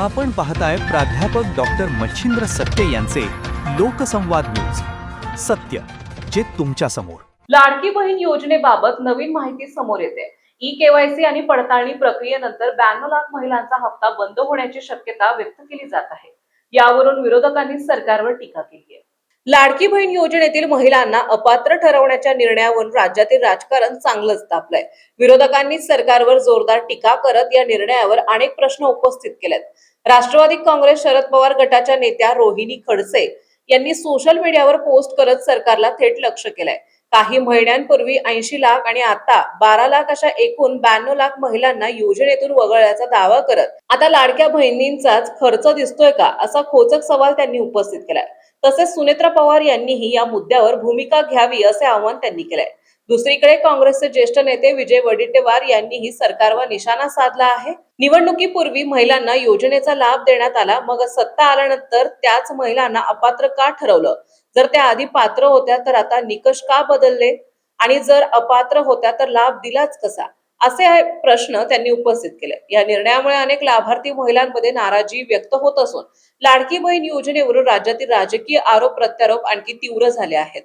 आपण पाहताय प्राध्यापक डॉक्टर मच्छिंद्र सत्य यांचे लोकसंवाद न्यूज. सत्य जे तुमच्या समोर. लाडकी बहीण योजनेबाबत नवीन माहिती समोर येते. ई-केवायसी आणि पडताळणी प्रक्रियेनंतर 92 लाख महिलांचा हप्ता बंद होण्याची शक्यता व्यक्त केली जात आहे. यावरून विरोधकांनी सरकारवर टीका केली आहे. लाडकी बहीण योजनेतील महिलांना अपात्र ठरवण्याच्या निर्णयावरून राज्यातील राजकारण चांगलंच तापलंय. विरोधकांनी सरकारवर जोरदार टीका करत या निर्णयावर अनेक प्रश्न उपस्थित केलेत. राष्ट्रवादी काँग्रेस शरद पवार गटाच्या नेत्या रोहिणी खडसे यांनी सोशल मीडियावर पोस्ट करत सरकारला थेट लक्ष्य केलंय. काही महिन्यांपूर्वी 80 लाख आणि आता 12 लाख अशा एकूण 92 लाख महिलांना योजनेतून वगळल्याचा दावा करत आता लाडक्या बहिणींचाच खर्च दिसतोय का असा खोचक सवाल त्यांनी उपस्थित केलाय. तसेच सुनेत्रा पवार यांनीही या मुद्द्यावर भूमिका घ्यावी असे आवाहन त्यांनी केलंय. दुसरीकडे काँग्रेसचे ज्येष्ठ नेते विजय वडेट्टीवार यांनीही सरकारवर निशाणा साधला आहे. निवडणुकीपूर्वी महिलांना योजनेचा लाभ देण्यात आला, मग सत्ता आल्यानंतर त्याच महिलांना अपात्र का ठरवलं? जर त्या आधी पात्र होत्या तर आता निकष का बदलले? आणि जर अपात्र होत्या तर लाभ दिलाच कसा? असे प्रश्न त्यांनी उपस्थित केले. या निर्णयामुळे अनेक लाभार्थी महिलांमध्ये नाराजी व्यक्त होत असून लाडकी बहीण योजनेवरून राज्यातील राजकीय आरोप प्रत्यारोप आणखी तीव्र झाले आहेत.